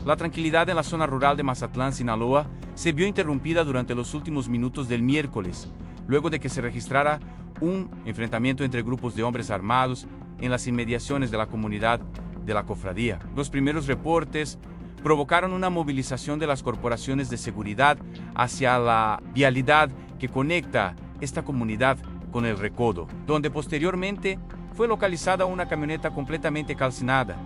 La tranquilidad en la zona rural de Mazatlán, Sinaloa, se vio interrumpida durante los últimos minutos del miércoles, luego de que se registrara un enfrentamiento entre grupos de hombres armados en las inmediaciones de la comunidad de la cofradía. Los primeros reportes provocaron una movilización de las corporaciones de seguridad hacia la vialidad que conecta esta comunidad con el Recodo, donde posteriormente fue localizada una camioneta completamente calcinada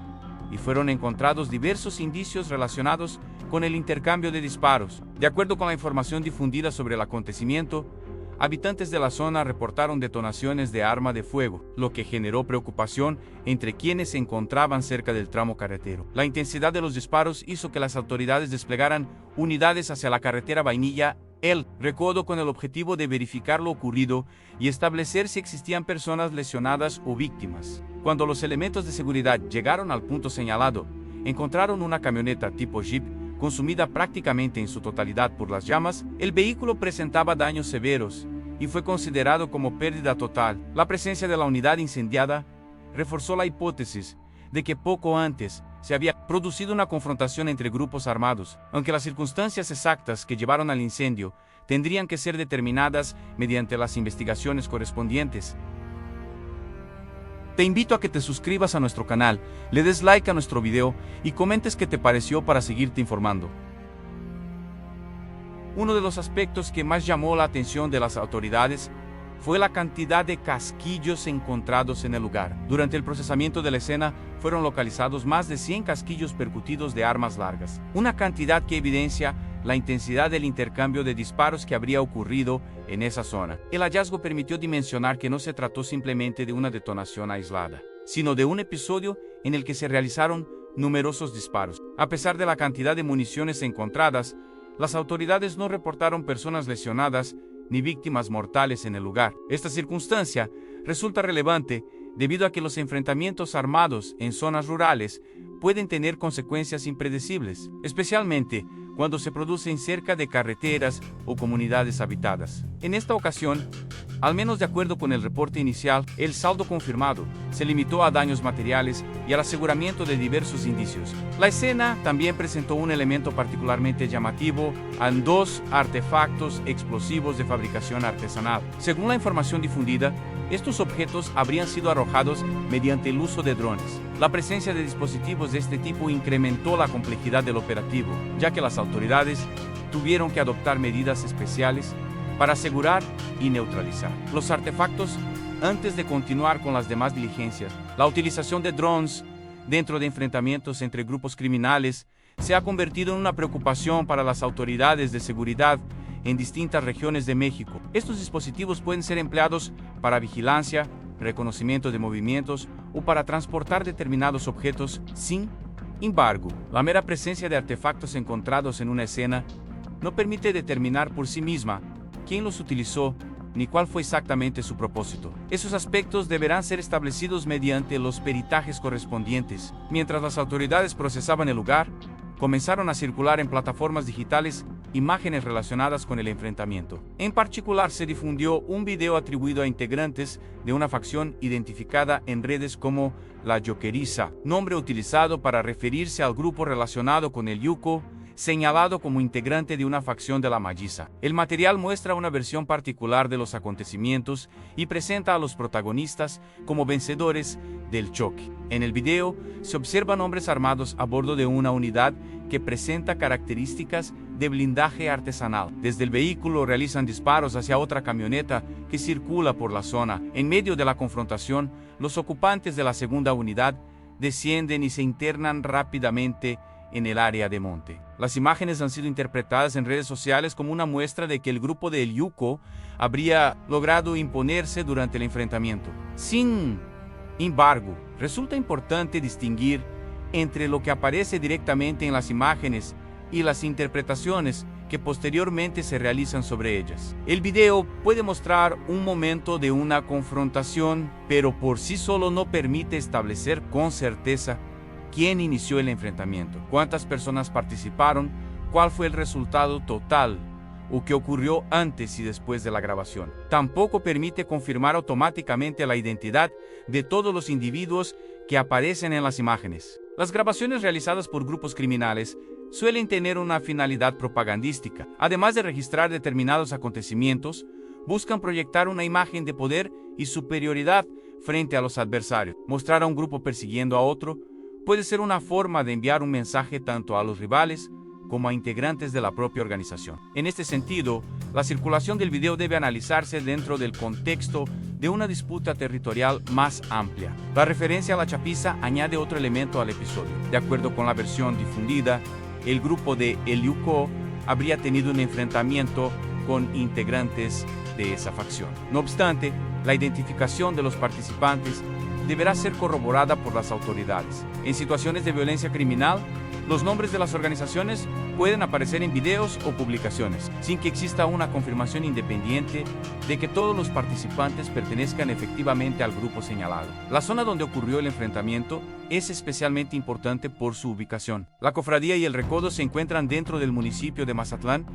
y fueron encontrados diversos indicios relacionados con el intercambio de disparos. De acuerdo con la información difundida sobre el acontecimiento, habitantes de la zona reportaron detonaciones de arma de fuego, lo que generó preocupación entre quienes se encontraban cerca del tramo carretero. La intensidad de los disparos hizo que las autoridades desplegaran unidades hacia la carretera Vainilla-El Recodo con el objetivo de verificar lo ocurrido y establecer si existían personas lesionadas o víctimas. Cuando los elementos de seguridad llegaron al punto señalado, encontraron una camioneta tipo Jeep consumida prácticamente en su totalidad por las llamas. El vehículo presentaba daños severos y fue considerado como pérdida total. La presencia de la unidad incendiada reforzó la hipótesis de que poco antes se había producido una confrontación entre grupos armados, aunque las circunstancias exactas que llevaron al incendio tendrían que ser determinadas mediante las investigaciones correspondientes. Te invito a que te suscribas a nuestro canal, le des like a nuestro video y comentes qué te pareció para seguirte informando. Uno de los aspectos que más llamó la atención de las autoridades fue la cantidad de casquillos encontrados en el lugar. Durante el procesamiento de la escena fueron localizados más de 100 casquillos percutidos de armas largas, una cantidad que evidencia la intensidad del intercambio de disparos que habría ocurrido en esa zona. El hallazgo permitió dimensionar que no se trató simplemente de una detonación aislada, sino de un episodio en el que se realizaron numerosos disparos. A pesar de la cantidad de municiones encontradas, las autoridades no reportaron personas lesionadas ni víctimas mortales en el lugar. Esta circunstancia resulta relevante debido a que los enfrentamientos armados en zonas rurales pueden tener consecuencias impredecibles, especialmente cuando se producen cerca de carreteras o comunidades habitadas. En esta ocasión, al menos de acuerdo con el reporte inicial, el saldo confirmado se limitó a daños materiales y al aseguramiento de diversos indicios. La escena también presentó un elemento particularmente llamativo en 2 artefactos explosivos de fabricación artesanal. Según la información difundida, estos objetos habrían sido arrojados mediante el uso de drones. La presencia de dispositivos de este tipo incrementó la complejidad del operativo, ya que las autoridades tuvieron que adoptar medidas especiales para asegurar y neutralizar los artefactos antes de continuar con las demás diligencias. La utilización de drones dentro de enfrentamientos entre grupos criminales se ha convertido en una preocupación para las autoridades de seguridad en distintas regiones de México. Estos dispositivos pueden ser empleados para vigilancia, reconocimiento de movimientos o para transportar determinados objetos. Sin embargo, la mera presencia de artefactos encontrados en una escena no permite determinar por sí misma quién los utilizó ni cuál fue exactamente su propósito. Esos aspectos deberán ser establecidos mediante los peritajes correspondientes. Mientras las autoridades procesaban el lugar, comenzaron a circular en plataformas digitales imágenes relacionadas con el enfrentamiento. En particular, se difundió un video atribuido a integrantes de una facción identificada en redes como la Jokeriza, nombre utilizado para referirse al grupo relacionado con el Yuko, señalado como integrante de una facción de la Malliza. El material muestra una versión particular de los acontecimientos y presenta a los protagonistas como vencedores del choque. En el video se observan hombres armados a bordo de una unidad que presenta características de blindaje artesanal. Desde el vehículo realizan disparos hacia otra camioneta que circula por la zona. En medio de la confrontación, los ocupantes de la segunda unidad descienden y se internan rápidamente en el área de monte. Las imágenes han sido interpretadas en redes sociales como una muestra de que el grupo de El Yuko habría logrado imponerse durante el enfrentamiento. Sin embargo, resulta importante distinguir entre lo que aparece directamente en las imágenes y las interpretaciones que posteriormente se realizan sobre ellas. El video puede mostrar un momento de una confrontación, pero por sí solo no permite establecer con certeza quién inició el enfrentamiento, cuántas personas participaron, cuál fue el resultado total o qué ocurrió antes y después de la grabación. Tampoco permite confirmar automáticamente la identidad de todos los individuos que aparecen en las imágenes. Las grabaciones realizadas por grupos criminales suelen tener una finalidad propagandística. Además de registrar determinados acontecimientos, buscan proyectar una imagen de poder y superioridad frente a los adversarios. Mostrar a un grupo persiguiendo a otro puede ser una forma de enviar un mensaje tanto a los rivales como a integrantes de la propia organización. En este sentido, la circulación del video debe analizarse dentro del contexto de una disputa territorial más amplia. La referencia a la chapiza añade otro elemento al episodio. De acuerdo con la versión difundida, el grupo de El Yuco habría tenido un enfrentamiento con integrantes de esa facción. No obstante, la identificación de los participantes deberá ser corroborada por las autoridades. En situaciones de violencia criminal, los nombres de las organizaciones pueden aparecer en videos o publicaciones, sin que exista una confirmación independiente de que todos los participantes pertenezcan efectivamente al grupo señalado. La zona donde ocurrió el enfrentamiento es especialmente importante por su ubicación. La cofradía y el recodo se encuentran dentro del municipio de Mazatlán,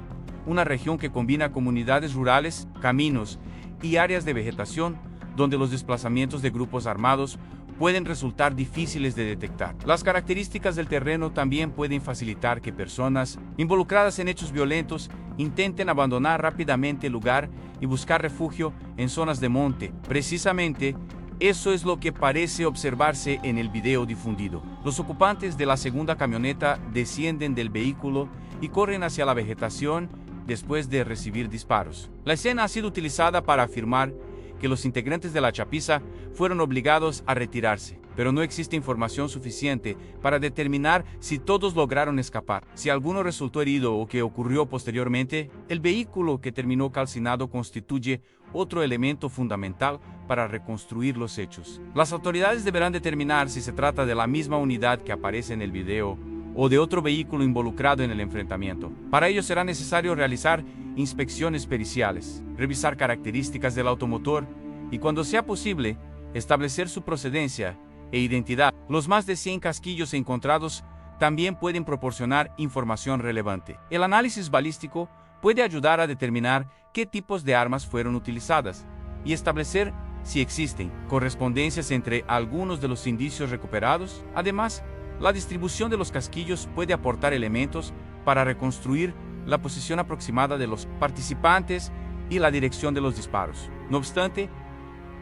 una región que combina comunidades rurales, caminos y áreas de vegetación, donde los desplazamientos de grupos armados pueden resultar difíciles de detectar. Las características del terreno también pueden facilitar que personas involucradas en hechos violentos intenten abandonar rápidamente el lugar y buscar refugio en zonas de monte. Precisamente, eso es lo que parece observarse en el video difundido. Los ocupantes de la segunda camioneta descienden del vehículo y corren hacia la vegetación después de recibir disparos. La escena ha sido utilizada para afirmar que los integrantes de la chapiza fueron obligados a retirarse, pero no existe información suficiente para determinar si todos lograron escapar. Si alguno resultó herido o qué ocurrió posteriormente, el vehículo que terminó calcinado constituye otro elemento fundamental para reconstruir los hechos. Las autoridades deberán determinar si se trata de la misma unidad que aparece en el video o de otro vehículo involucrado en el enfrentamiento. Para ello será necesario realizar inspecciones periciales, revisar características del automotor y, cuando sea posible, establecer su procedencia e identidad. Los más de 100 casquillos encontrados también pueden proporcionar información relevante. El análisis balístico puede ayudar a determinar qué tipos de armas fueron utilizadas y establecer si existen correspondencias entre algunos de los indicios recuperados. Además, la distribución de los casquillos puede aportar elementos para reconstruir la posición aproximada de los participantes y la dirección de los disparos. No obstante,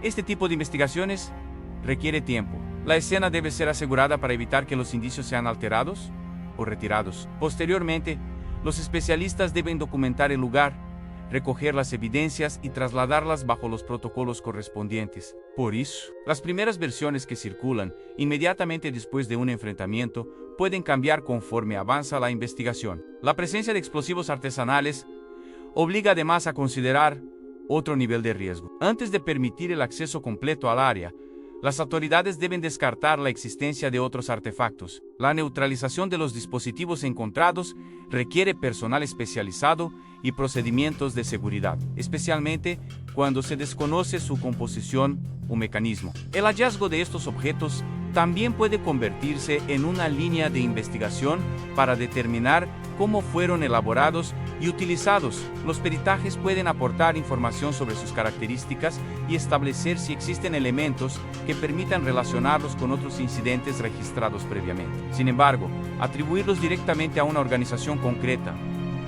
este tipo de investigaciones requiere tiempo. La escena debe ser asegurada para evitar que los indicios sean alterados o retirados. Posteriormente, los especialistas deben documentar el lugar, recoger las evidencias y trasladarlas bajo los protocolos correspondientes. Por eso, las primeras versiones que circulan inmediatamente después de un enfrentamiento pueden cambiar conforme avanza la investigación. La presencia de explosivos artesanales obliga además a considerar otro nivel de riesgo. Antes de permitir el acceso completo al área, las autoridades deben descartar la existencia de otros artefactos. La neutralización de los dispositivos encontrados requiere personal especializado y procedimientos de seguridad, especialmente cuando se desconoce su composición o mecanismo. El hallazgo de estos objetos también puede convertirse en una línea de investigación para determinar cómo fueron elaborados y utilizados. Los peritajes pueden aportar información sobre sus características y establecer si existen elementos que permitan relacionarlos con otros incidentes registrados previamente. Sin embargo, atribuirlos directamente a una organización concreta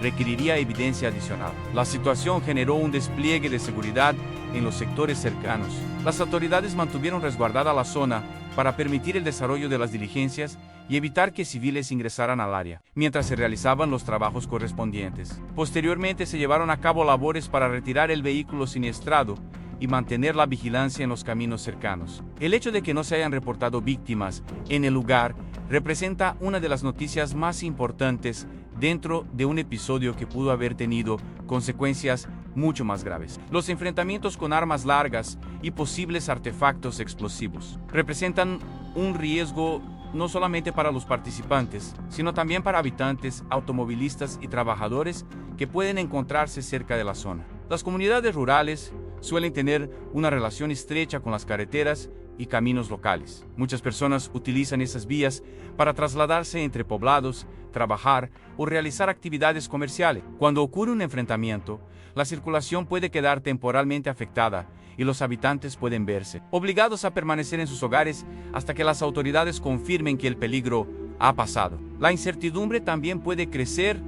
requeriría evidencia adicional. La situación generó un despliegue de seguridad en los sectores cercanos. Las autoridades mantuvieron resguardada la zona para permitir el desarrollo de las diligencias y evitar que civiles ingresaran al área, mientras se realizaban los trabajos correspondientes. Posteriormente se llevaron a cabo labores para retirar el vehículo siniestrado y mantener la vigilancia en los caminos cercanos. El hecho de que no se hayan reportado víctimas en el lugar representa una de las noticias más importantes dentro de un episodio que pudo haber tenido consecuencias mucho más graves. Los enfrentamientos con armas largas y posibles artefactos explosivos representan un riesgo no solamente para los participantes, sino también para habitantes, automovilistas y trabajadores que pueden encontrarse cerca de la zona. Las comunidades rurales suelen tener una relación estrecha con las carreteras y caminos locales. Muchas personas utilizan esas vías para trasladarse entre poblados, trabajar o realizar actividades comerciales. Cuando ocurre un enfrentamiento, la circulación puede quedar temporalmente afectada y los habitantes pueden verse obligados a permanecer en sus hogares hasta que las autoridades confirmen que el peligro ha pasado. La incertidumbre también puede crecer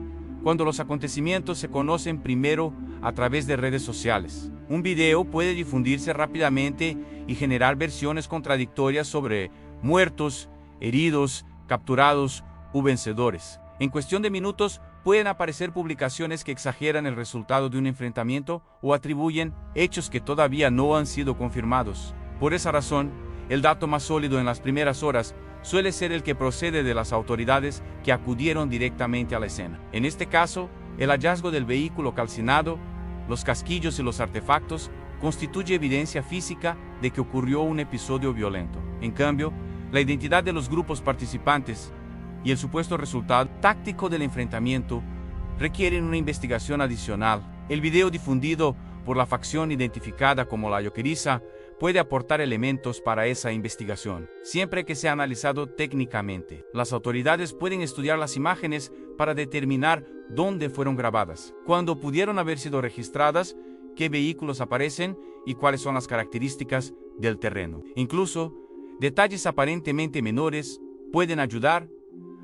cuando los acontecimientos se conocen primero a través de redes sociales. Un video puede difundirse rápidamente y generar versiones contradictorias sobre muertos, heridos, capturados u vencedores. En cuestión de minutos, pueden aparecer publicaciones que exageran el resultado de un enfrentamiento o atribuyen hechos que todavía no han sido confirmados. Por esa razón, el dato más sólido en las primeras horas suele ser el que procede de las autoridades que acudieron directamente a la escena. En este caso, el hallazgo del vehículo calcinado, los casquillos y los artefactos constituye evidencia física de que ocurrió un episodio violento. En cambio, la identidad de los grupos participantes y el supuesto resultado táctico del enfrentamiento requieren una investigación adicional. El video difundido por la facción identificada como la Lloqueriza puede aportar elementos para esa investigación, siempre que sea analizado técnicamente. Las autoridades pueden estudiar las imágenes para determinar dónde fueron grabadas, cuándo pudieron haber sido registradas, qué vehículos aparecen y cuáles son las características del terreno. Incluso, detalles aparentemente menores pueden ayudar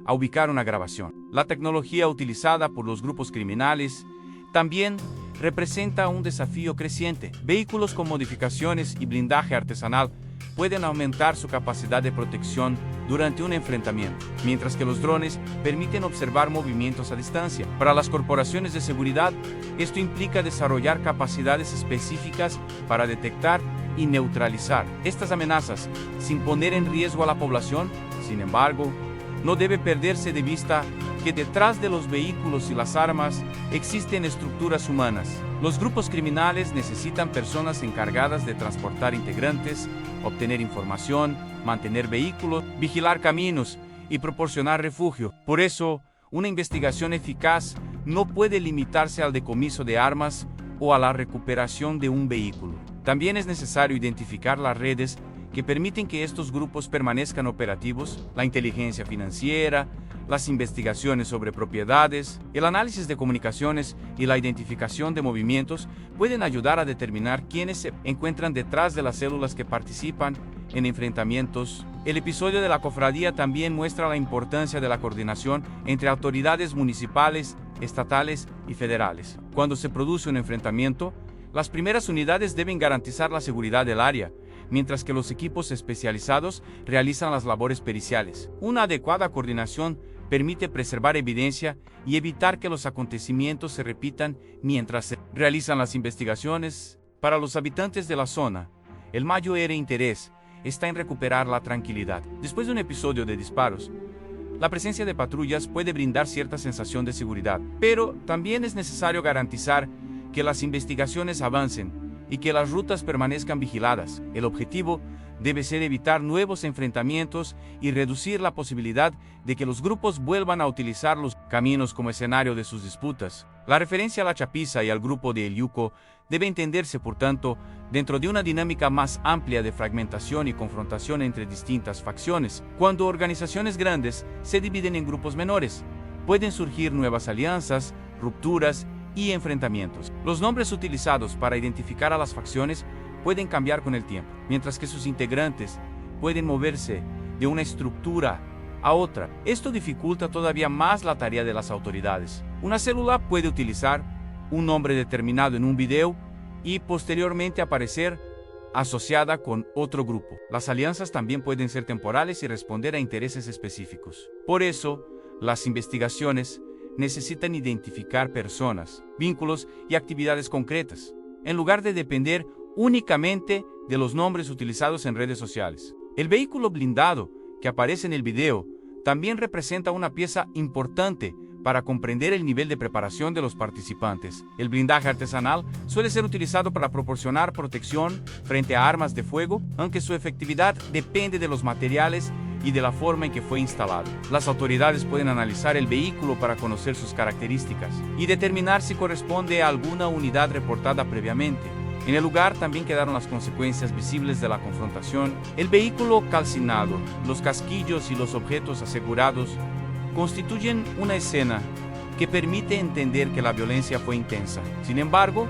a ubicar una grabación. La tecnología utilizada por los grupos criminales también representa un desafío creciente. Vehículos con modificaciones y blindaje artesanal pueden aumentar su capacidad de protección durante un enfrentamiento, mientras que los drones permiten observar movimientos a distancia. Para las corporaciones de seguridad, esto implica desarrollar capacidades específicas para detectar y neutralizar estas amenazas sin poner en riesgo a la población. Sin embargo, no debe perderse de vista que detrás de los vehículos y las armas existen estructuras humanas. Los grupos criminales necesitan personas encargadas de transportar integrantes, obtener información, mantener vehículos, vigilar caminos y proporcionar refugio. Por eso, una investigación eficaz no puede limitarse al decomiso de armas o a la recuperación de un vehículo. También es necesario identificar las redes que permiten que estos grupos permanezcan operativos, la inteligencia financiera, las investigaciones sobre propiedades, el análisis de comunicaciones y la identificación de movimientos pueden ayudar a determinar quiénes se encuentran detrás de las células que participan en enfrentamientos. El episodio de la cofradía también muestra la importancia de la coordinación entre autoridades municipales, estatales y federales. Cuando se produce un enfrentamiento, las primeras unidades deben garantizar la seguridad del área, mientras que los equipos especializados realizan las labores periciales. Una adecuada coordinación permite preservar evidencia y evitar que los acontecimientos se repitan mientras se realizan las investigaciones. Para los habitantes de la zona, el mayor interés está en recuperar la tranquilidad. Después de un episodio de disparos, la presencia de patrullas puede brindar cierta sensación de seguridad, pero también es necesario garantizar que las investigaciones avancen y que las rutas permanezcan vigiladas. El objetivo debe ser evitar nuevos enfrentamientos y reducir la posibilidad de que los grupos vuelvan a utilizar los caminos como escenario de sus disputas. La referencia a la chapiza y al grupo de El Yuco debe entenderse, por tanto, dentro de una dinámica más amplia de fragmentación y confrontación entre distintas facciones. Cuando organizaciones grandes se dividen en grupos menores, pueden surgir nuevas alianzas, rupturas y enfrentamientos. Los nombres utilizados para identificar a las facciones pueden cambiar con el tiempo, mientras que sus integrantes pueden moverse de una estructura a otra. Esto dificulta todavía más la tarea de las autoridades. Una célula puede utilizar un nombre determinado en un video y posteriormente aparecer asociada con otro grupo. Las alianzas también pueden ser temporales y responder a intereses específicos. Por eso, las investigaciones necesitan identificar personas, vínculos y actividades concretas, en lugar de depender únicamente de los nombres utilizados en redes sociales. El vehículo blindado que aparece en el video también representa una pieza importante para comprender el nivel de preparación de los participantes. El blindaje artesanal suele ser utilizado para proporcionar protección frente a armas de fuego, aunque su efectividad depende de los materiales y de la forma en que fue instalado. Las autoridades pueden analizar el vehículo para conocer sus características y determinar si corresponde a alguna unidad reportada previamente. En el lugar también quedaron las consecuencias visibles de la confrontación. El vehículo calcinado, los casquillos y los objetos asegurados constituyen una escena que permite entender que la violencia fue intensa. Sin embargo,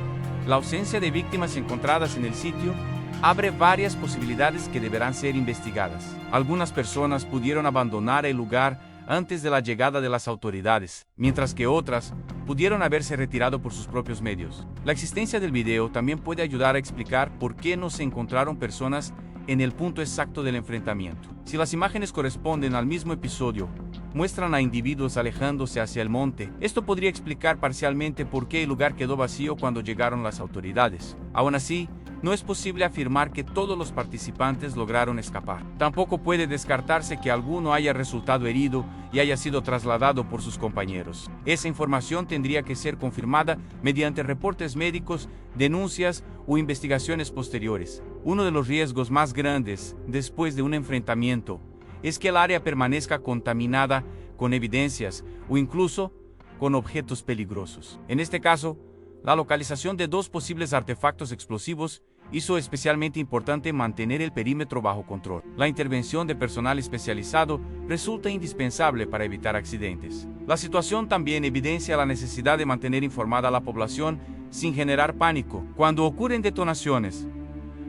La ausencia de víctimas encontradas en el sitio abre varias posibilidades que deberán ser investigadas. Algunas personas pudieron abandonar el lugar antes de la llegada de las autoridades, mientras que otras pudieron haberse retirado por sus propios medios. La existencia del video también puede ayudar a explicar por qué no se encontraron personas en el punto exacto del enfrentamiento. Si las imágenes corresponden al mismo episodio, muestran a individuos alejándose hacia el monte, esto podría explicar parcialmente por qué el lugar quedó vacío cuando llegaron las autoridades. Aún así, no es posible afirmar que todos los participantes lograron escapar. Tampoco puede descartarse que alguno haya resultado herido y haya sido trasladado por sus compañeros. Esa información tendría que ser confirmada mediante reportes médicos, denuncias o investigaciones posteriores. Uno de los riesgos más grandes después de un enfrentamiento es que el área permanezca contaminada con evidencias o incluso con objetos peligrosos. En este caso, la localización de 2 posibles artefactos explosivos hizo especialmente importante mantener el perímetro bajo control. La intervención de personal especializado resulta indispensable para evitar accidentes. La situación también evidencia la necesidad de mantener informada a la población sin generar pánico. Cuando ocurren detonaciones,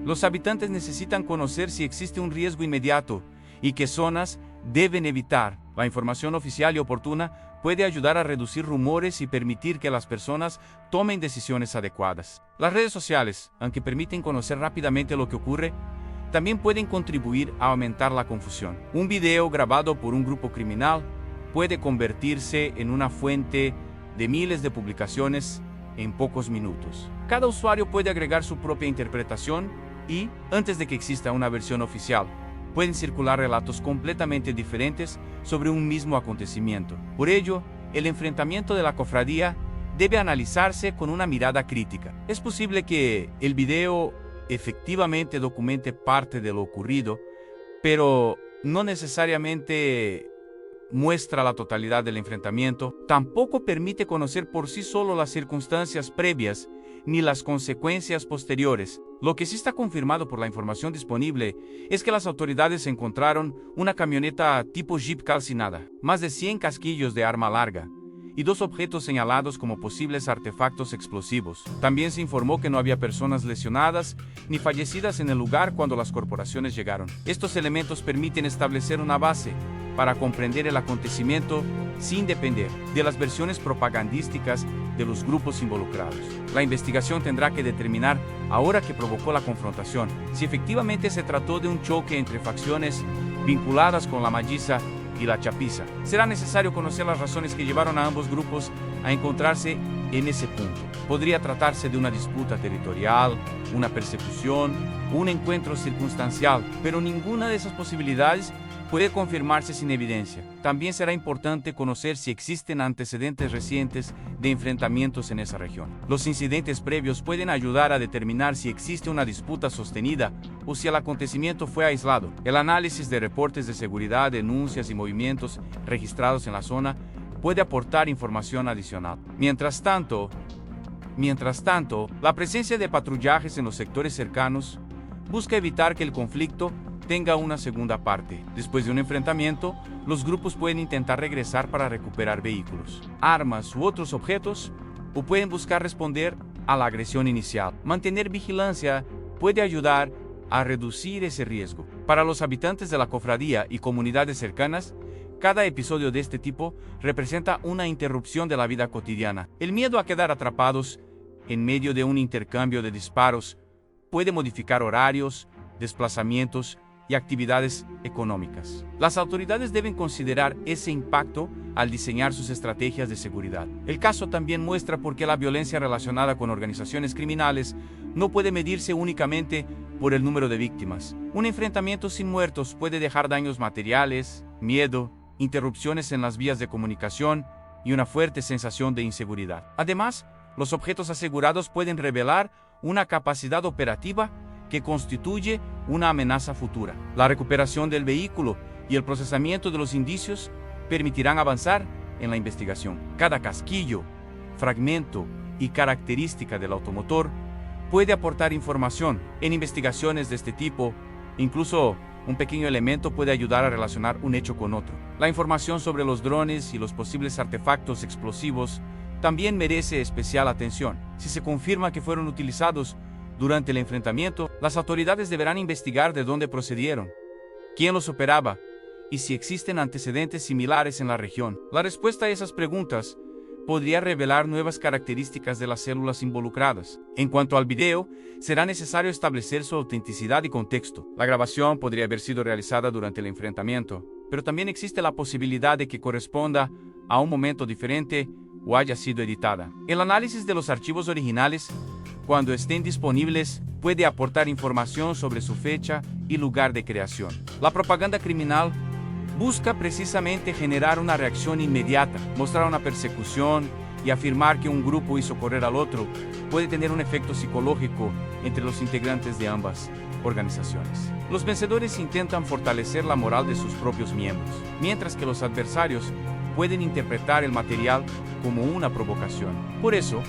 los habitantes necesitan conocer si existe un riesgo inmediato y qué zonas deben evitar. La información oficial y oportuna puede ayudar a reducir rumores y permitir que las personas tomen decisiones adecuadas. Las redes sociales, aunque permiten conocer rápidamente lo que ocurre, también pueden contribuir a aumentar la confusión. Un video grabado por un grupo criminal puede convertirse en una fuente de miles de publicaciones en pocos minutos. Cada usuario puede agregar su propia interpretación y, antes de que exista una versión oficial, pueden circular relatos completamente diferentes sobre un mismo acontecimiento. Por ello, el enfrentamiento de la cofradía debe analizarse con una mirada crítica. Es posible que el video efectivamente documente parte de lo ocurrido, pero no necesariamente muestra la totalidad del enfrentamiento. Tampoco permite conocer por sí solo las circunstancias previas ni las consecuencias posteriores. Lo que sí está confirmado por la información disponible es que las autoridades encontraron una camioneta tipo Jeep calcinada, más de 100 casquillos de arma larga y 2 objetos señalados como posibles artefactos explosivos. También se informó que no había personas lesionadas ni fallecidas en el lugar cuando las corporaciones llegaron. Estos elementos permiten establecer una base para comprender el acontecimiento sin depender de las versiones propagandísticas de los grupos involucrados. La investigación tendrá que determinar, ahora que provocó la confrontación, si efectivamente se trató de un choque entre facciones vinculadas con la Malliza y la Chapiza. Será necesario conocer las razones que llevaron a ambos grupos a encontrarse en ese punto. Podría tratarse de una disputa territorial, una persecución, un encuentro circunstancial, pero ninguna de esas posibilidades puede confirmarse sin evidencia. También será importante conocer si existen antecedentes recientes de enfrentamientos en esa región. Los incidentes previos pueden ayudar a determinar si existe una disputa sostenida o si el acontecimiento fue aislado. El análisis de reportes de seguridad, denuncias y movimientos registrados en la zona puede aportar información adicional. Mientras tanto, la presencia de patrullajes en los sectores cercanos busca evitar que el conflicto tenga una segunda parte. Después de un enfrentamiento, los grupos pueden intentar regresar para recuperar vehículos, armas u otros objetos, o pueden buscar responder a la agresión inicial. Mantener vigilancia puede ayudar a reducir ese riesgo. Para los habitantes de la cofradía y comunidades cercanas, cada episodio de este tipo representa una interrupción de la vida cotidiana. El miedo a quedar atrapados en medio de un intercambio de disparos puede modificar horarios, desplazamientos y actividades económicas. Las autoridades deben considerar ese impacto al diseñar sus estrategias de seguridad. El caso también muestra por qué la violencia relacionada con organizaciones criminales no puede medirse únicamente por el número de víctimas. Un enfrentamiento sin muertos puede dejar daños materiales, miedo, interrupciones en las vías de comunicación y una fuerte sensación de inseguridad. Además, los objetos asegurados pueden revelar una capacidad operativa que constituye una amenaza futura. La recuperación del vehículo y el procesamiento de los indicios permitirán avanzar en la investigación. Cada casquillo, fragmento y característica del automotor puede aportar información. En investigaciones de este tipo, incluso un pequeño elemento puede ayudar a relacionar un hecho con otro. La información sobre los drones y los posibles artefactos explosivos también merece especial atención. Si se confirma que fueron utilizados durante el enfrentamiento, las autoridades deberán investigar de dónde procedieron, quién los operaba y si existen antecedentes similares en la región. La respuesta a esas preguntas podría revelar nuevas características de las células involucradas. En cuanto al video, será necesario establecer su autenticidad y contexto. La grabación podría haber sido realizada durante el enfrentamiento, pero también existe la posibilidad de que corresponda a un momento diferente o haya sido editada. El análisis de los archivos originales, cuando estén disponibles, puede aportar información sobre su fecha y lugar de creación. La propaganda criminal busca precisamente generar una reacción inmediata. Mostrar una persecución y afirmar que un grupo hizo correr al otro puede tener un efecto psicológico entre los integrantes de ambas organizaciones. Los vencedores intentan fortalecer la moral de sus propios miembros, mientras que los adversarios pueden interpretar el material como una provocación. Por eso,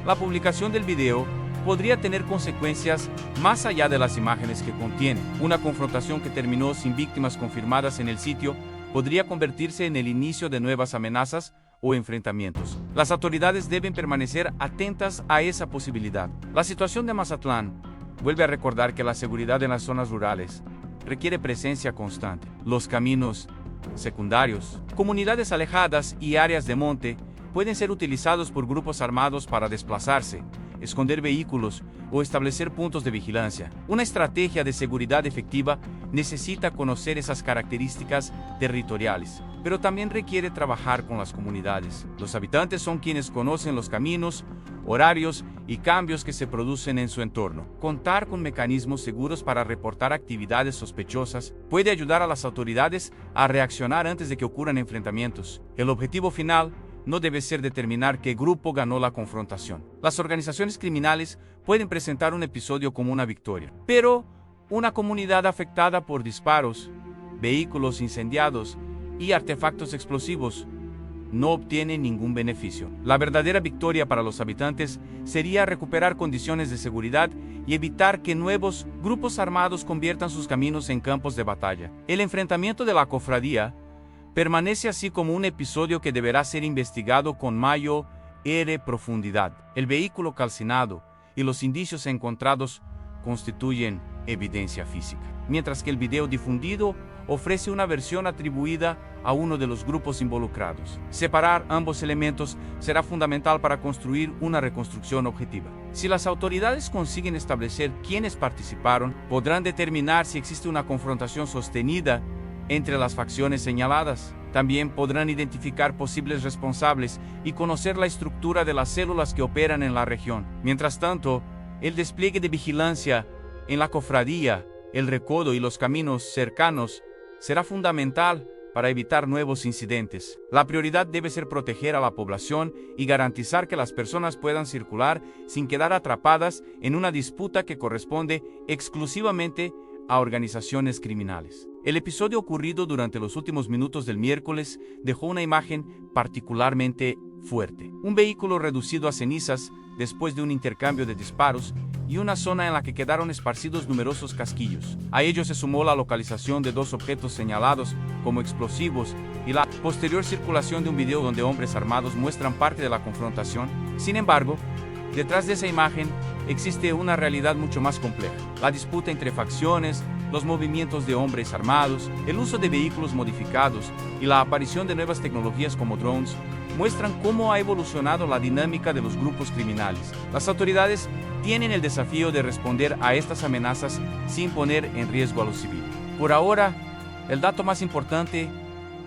la publicación del video podría tener consecuencias más allá de las imágenes que contiene. Una confrontación que terminó sin víctimas confirmadas en el sitio podría convertirse en el inicio de nuevas amenazas o enfrentamientos. Las autoridades deben permanecer atentas a esa posibilidad. La situación de Mazatlán vuelve a recordar que la seguridad en las zonas rurales requiere presencia constante. Los caminos secundarios, comunidades alejadas y áreas de monte pueden ser utilizados por grupos armados para desplazarse, esconder vehículos o establecer puntos de vigilancia. Una estrategia de seguridad efectiva necesita conocer esas características territoriales, pero también requiere trabajar con las comunidades. Los habitantes son quienes conocen los caminos, horarios y cambios que se producen en su entorno. Contar con mecanismos seguros para reportar actividades sospechosas puede ayudar a las autoridades a reaccionar antes de que ocurran enfrentamientos. El objetivo final no debe ser determinar qué grupo ganó la confrontación. Las organizaciones criminales pueden presentar un episodio como una victoria, pero una comunidad afectada por disparos, vehículos incendiados y artefactos explosivos no obtiene ningún beneficio. La verdadera victoria para los habitantes sería recuperar condiciones de seguridad y evitar que nuevos grupos armados conviertan sus caminos en campos de batalla. El enfrentamiento de la cofradía permanece así como un episodio que deberá ser investigado con mayor profundidad. El vehículo calcinado y los indicios encontrados constituyen evidencia física, mientras que el video difundido ofrece una versión atribuida a uno de los grupos involucrados. Separar ambos elementos será fundamental para construir una reconstrucción objetiva. Si las autoridades consiguen establecer quiénes participaron, podrán determinar si existe una confrontación sostenida entre las facciones señaladas. También podrán identificar posibles responsables y conocer la estructura de las células que operan en la región. Mientras tanto, el despliegue de vigilancia en la cofradía, el recodo y los caminos cercanos será fundamental para evitar nuevos incidentes. La prioridad debe ser proteger a la población y garantizar que las personas puedan circular sin quedar atrapadas en una disputa que corresponde exclusivamente a organizaciones criminales. El episodio ocurrido durante los últimos minutos del miércoles dejó una imagen particularmente fuerte. Un vehículo reducido a cenizas después de un intercambio de disparos y una zona en la que quedaron esparcidos numerosos casquillos. A ello se sumó la localización de dos objetos señalados como explosivos y la posterior circulación de un video donde hombres armados muestran parte de la confrontación. Sin embargo, detrás de esa imagen existe una realidad mucho más compleja. La disputa entre facciones, los movimientos de hombres armados, el uso de vehículos modificados y la aparición de nuevas tecnologías como drones muestran cómo ha evolucionado la dinámica de los grupos criminales. Las autoridades tienen el desafío de responder a estas amenazas sin poner en riesgo a los civiles. Por ahora, el dato más importante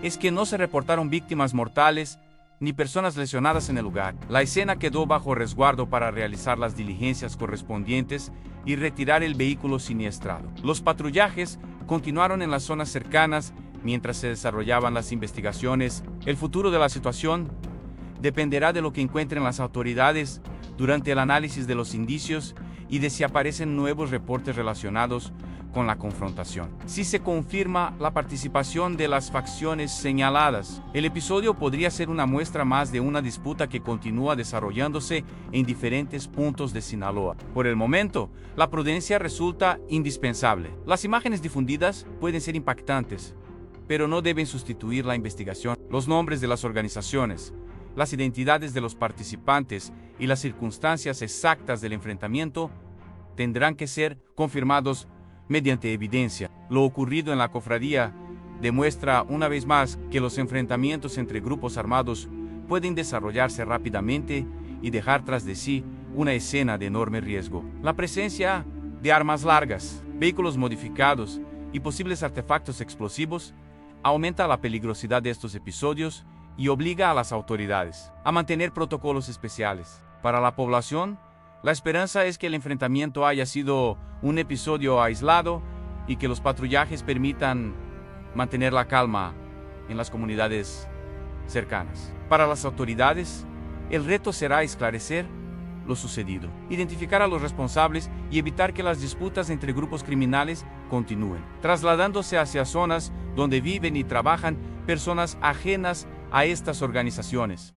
es que no se reportaron víctimas mortales ni personas lesionadas en el lugar. La escena quedó bajo resguardo para realizar las diligencias correspondientes y retirar el vehículo siniestrado. Los patrullajes continuaron en las zonas cercanas mientras se desarrollaban las investigaciones. El futuro de la situación dependerá de lo que encuentren las autoridades durante el análisis de los indicios y de si aparecen nuevos reportes relacionados con la confrontación. Si se confirma la participación de las facciones señaladas, el episodio podría ser una muestra más de una disputa que continúa desarrollándose en diferentes puntos de Sinaloa. Por el momento, la prudencia resulta indispensable. Las imágenes difundidas pueden ser impactantes, pero no deben sustituir la investigación. Los nombres de las organizaciones Las identidades de los participantes y las circunstancias exactas del enfrentamiento tendrán que ser confirmados mediante evidencia. Lo ocurrido en la cofradía demuestra una vez más que los enfrentamientos entre grupos armados pueden desarrollarse rápidamente y dejar tras de sí una escena de enorme riesgo. La presencia de armas largas, vehículos modificados y posibles artefactos explosivos aumenta la peligrosidad de estos episodios y obliga a las autoridades a mantener protocolos especiales. Para la población, la esperanza es que el enfrentamiento haya sido un episodio aislado y que los patrullajes permitan mantener la calma en las comunidades cercanas. Para las autoridades, el reto será esclarecer lo sucedido, identificar a los responsables y evitar que las disputas entre grupos criminales continúen, trasladándose hacia zonas donde viven y trabajan personas ajenas a estas organizaciones.